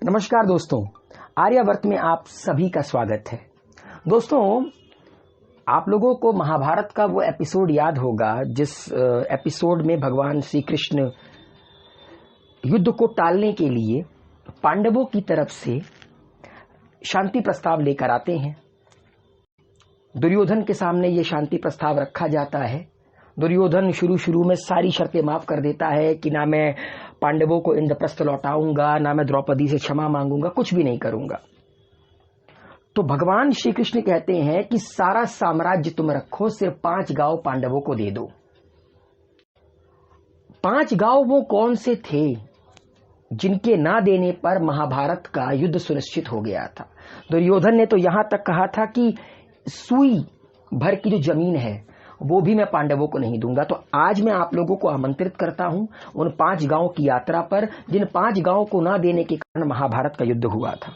नमस्कार दोस्तों, आर्यावर्त में आप सभी का स्वागत है। दोस्तों, आप लोगों को महाभारत का वो एपिसोड याद होगा जिस एपिसोड में भगवान श्री कृष्ण युद्ध को टालने के लिए पांडवों की तरफ से शांति प्रस्ताव लेकर आते हैं। दुर्योधन के सामने ये शांति प्रस्ताव रखा जाता है। दुर्योधन शुरू में सारी शर्तें माफ कर देता है कि ना मैं पांडवों को इंद्रप्रस्थ लौटाऊंगा, ना मैं द्रौपदी से क्षमा मांगूंगा, कुछ भी नहीं करूंगा। तो भगवान श्री कृष्ण कहते हैं कि सारा साम्राज्य तुम रखो, सिर्फ 5 गांव पांडवों को दे दो। 5 गांव वो कौन से थे जिनके ना देने पर महाभारत का युद्ध सुनिश्चित हो गया था। दुर्योधन ने तो यहां तक कहा था कि सुई भर की जो जमीन है वो भी मैं पांडवों को नहीं दूंगा। तो आज मैं आप लोगों को आमंत्रित करता हूं उन 5 गांव की यात्रा पर, जिन 5 गांव को ना देने के कारण महाभारत का युद्ध हुआ था।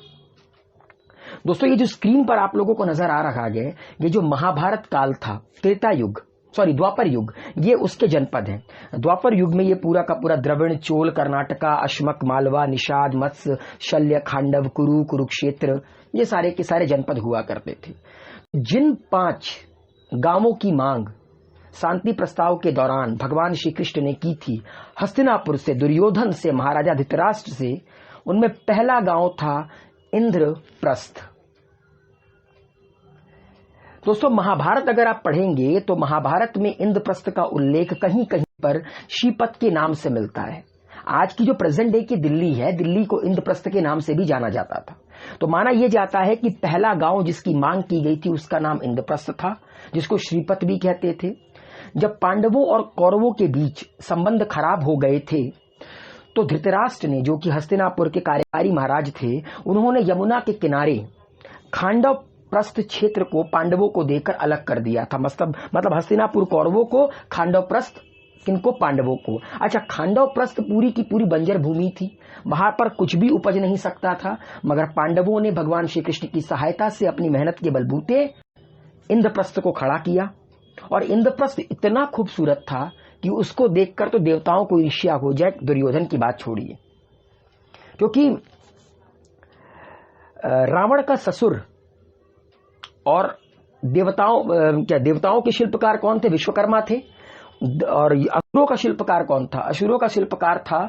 दोस्तों, ये जो स्क्रीन पर आप लोगों को नजर आ रहा है, ये जो महाभारत काल था, द्वापर युग, ये उसके जनपद हैं। द्वापर युग में ये पूरा का पूरा द्रविड़, चोल, कर्नाटका, अश्मक, मालवा, निषाद, मत्स्य, शल्य, खांडव, कुरु, कुरुक्षेत्र, ये सारे के सारे जनपद हुआ करते थे। जिन 5 गांवों की मांग शांति प्रस्ताव के दौरान भगवान श्री कृष्ण ने की थी, हस्तिनापुर से, दुर्योधन से, महाराजा धृतराष्ट्र से, उनमें पहला गांव था इंद्रप्रस्थ। दोस्तों, महाभारत अगर आप पढ़ेंगे तो महाभारत में इंद्रप्रस्थ का उल्लेख कहीं कहीं पर श्रीपत के नाम से मिलता है। आज की जो प्रेजेंट डे की दिल्ली है, दिल्ली को इंद्रप्रस्थ के नाम से भी जाना जाता था। तो माना यह जाता है कि पहला गांव जिसकी मांग की गई थी उसका नाम इंद्रप्रस्थ था, जिसको श्रीपत भी कहते थे। जब पांडवों और कौरवों के बीच संबंध खराब हो गए थे तो धृतराष्ट्र ने, जो कि हस्तिनापुर के कार्यकारी महाराज थे, उन्होंने यमुना के किनारे खांडव प्रस्थ क्षेत्र को पांडवों को देकर अलग कर दिया था। मतलब हस्तिनापुर कौरवों को, खांडव प्रस्थ किनको, पांडवों को। अच्छा, खांडव प्रस्थ पूरी की पूरी बंजर भूमि थी, वहां पर कुछ भी उपज नहीं सकता था, मगर पांडवों ने भगवान श्री कृष्ण की सहायता से अपनी मेहनत के बलबूते इंद्रप्रस्थ को खड़ा किया। और इंद्रप्रस्थ इतना खूबसूरत था कि उसको देखकर तो देवताओं को ईर्ष्या हो जाए। दुर्योधन की बात छोड़िए, क्योंकि रावण का ससुर और देवताओं के शिल्पकार कौन थे? विश्वकर्मा थे। और असुरों का शिल्पकार कौन था? असुरों का शिल्पकार था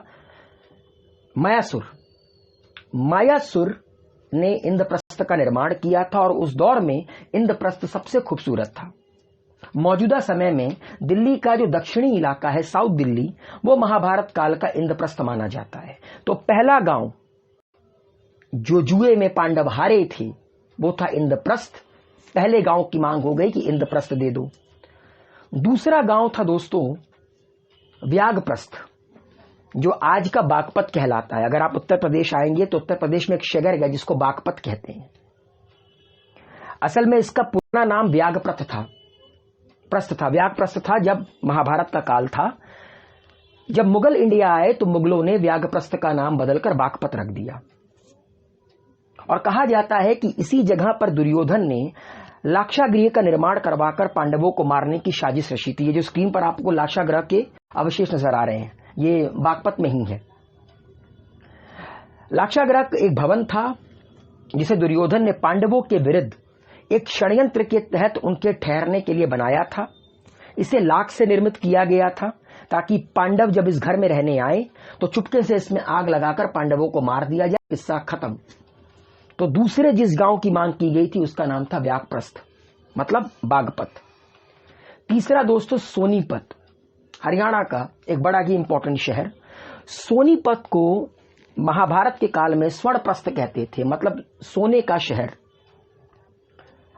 मायासुर। मायासुर ने इंद्रप्रस्थ का निर्माण किया था और उस दौर में इंद्रप्रस्थ सबसे खूबसूरत था। मौजूदा समय में दिल्ली का जो दक्षिणी इलाका है, साउथ दिल्ली, वो महाभारत काल का इंद्रप्रस्थ माना जाता है। तो पहला गांव जो जुए में पांडव हारे थे वो था इंद्रप्रस्थ। पहले गांव की मांग हो गई कि इंद्रप्रस्थ दे दो। दूसरा गांव था दोस्तों व्याघ्रप्रस्थ, जो आज का बागपत कहलाता है। अगर आप उत्तर प्रदेश आएंगे तो उत्तर प्रदेश में एक शहर है जिसको बागपत कहते हैं। असल में इसका पुराना नाम व्याघ्रप्रस्थ था। व्याघ्रप्रस्थ था जब महाभारत का काल था। जब मुगल इंडिया आए तो मुगलों ने व्याघ्रप्रस्थ का नाम बदलकर बागपत रख दिया। और कहा जाता है कि इसी जगह पर दुर्योधन ने लाक्षागृह का निर्माण करवाकर पांडवों को मारने की साजिश रची थी। ये जो स्क्रीन पर आपको लाक्षागृह के अवशेष नजर आ रहे हैं, ये बागपत में ही है। लाक्षागृह एक भवन था जिसे दुर्योधन ने पांडवों के विरुद्ध एक षड्यंत्र के तहत उनके ठहरने के लिए बनाया था। इसे लाख से निर्मित किया गया था ताकि पांडव जब इस घर में रहने आए तो चुपके से इसमें आग लगाकर पांडवों को मार दिया जाए, किस्सा खत्म। तो दूसरे जिस गांव की मांग की गई थी उसका नाम था व्याघ्रप्रस्थ, मतलब बागपत। तीसरा दोस्तों सोनीपत, हरियाणा का एक बड़ा ही इंपॉर्टेंट शहर। सोनीपत को महाभारत के काल में स्वर्णप्रस्थ कहते थे, मतलब सोने का शहर,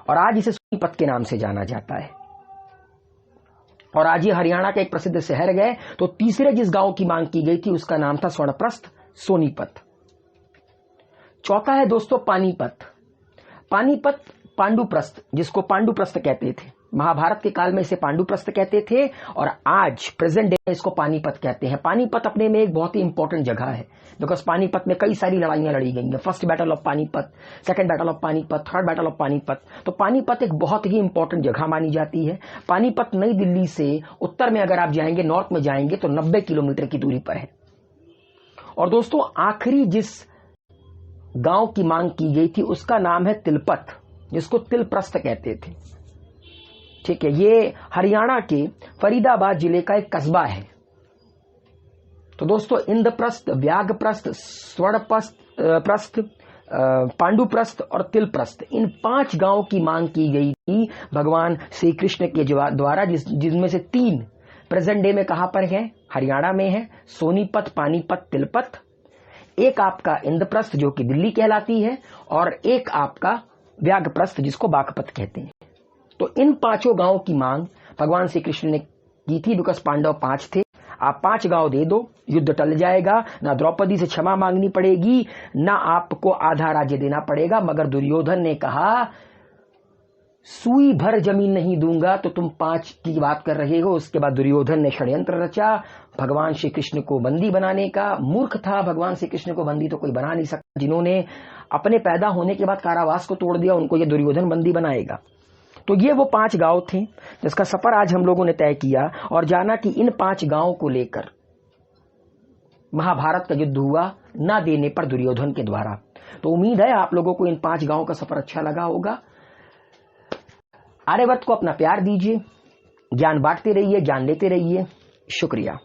और आज इसे सोनीपत के नाम से जाना जाता है। और आज ये हरियाणा का एक प्रसिद्ध शहर है। तो तीसरे जिस गांव की मांग की गई थी उसका नाम था स्वर्णप्रस्थ, सोनीपत। चौथा है दोस्तों पानीपत। पानीपत पांडुप्रस्थ, जिसको पांडुप्रस्थ कहते थे। महाभारत के काल में इसे पांडुप्रस्थ कहते थे और आज प्रेजेंट डे में इसको पानीपत कहते हैं। पानीपत अपने में एक बहुत ही इंपॉर्टेंट जगह है, बिकॉज पानीपत में कई सारी लड़ाइयां लड़ी गई हैं। First battle of Panipat, second battle of Panipat, third battle of Panipat. तो पानीपत एक बहुत ही इंपॉर्टेंट जगह मानी जाती है। पानीपत नई दिल्ली से उत्तर में अगर आप जाएंगे, नॉर्थ में जाएंगे तो 90 किलोमीटर की दूरी पर है। और दोस्तों आखिरी जिस गांव की मांग की गई थी, उसका नाम है तिलपत, जिसको तिलप्रस्थ कहते थे। ठीक है, ये हरियाणा के फरीदाबाद जिले का एक कस्बा है। तो दोस्तों, इंद्रप्रस्थ, व्याघ्रप्रस्थ, स्वर्णप्रस्थ, पांडुप्रस्थ और तिलप्रस्थ, इन 5 गांवों की मांग की गई थी भगवान श्री कृष्ण के द्वारा, जिसमें से 3 प्रेजेंट डे में कहां पर है? हरियाणा में है, सोनीपत, पानीपत, तिलपत। एक आपका इंद्रप्रस्थ जो कि दिल्ली कहलाती है, और एक आपका व्याघ्रप्रस्थ जिसको बागपत कहते हैं। तो इन 5 गांवों की मांग भगवान श्री कृष्ण ने की थी, बिकॉज पांडव 5 थे। आप 5 गांव दे दो, युद्ध टल जाएगा, ना द्रौपदी से क्षमा मांगनी पड़ेगी, ना आपको आधा राज्य देना पड़ेगा। मगर दुर्योधन ने कहा, सुई भर जमीन नहीं दूंगा। तो तुम 5 की बात कर रहे हो। उसके बाद दुर्योधन ने षड्यंत्र रचा भगवान श्री कृष्ण को बंदी बनाने का। मूर्ख था, भगवान श्री कृष्ण को बंदी तो कोई बना नहीं सकता। जिन्होंने अपने पैदा होने के बाद कारावास को तोड़ दिया, उनको ये दुर्योधन बंदी बनाएगा। तो ये वो 5 गांव थे जिसका सफर आज हम लोगों ने तय किया, और जाना कि इन 5 गांवों को लेकर महाभारत का युद्ध हुआ, ना देने पर दुर्योधन के द्वारा। तो उम्मीद है आप लोगों को इन 5 गांवों का सफर अच्छा लगा होगा। आर्यवर्त को अपना प्यार दीजिए, ज्ञान बांटते रहिए, ज्ञान लेते रहिए। शुक्रिया।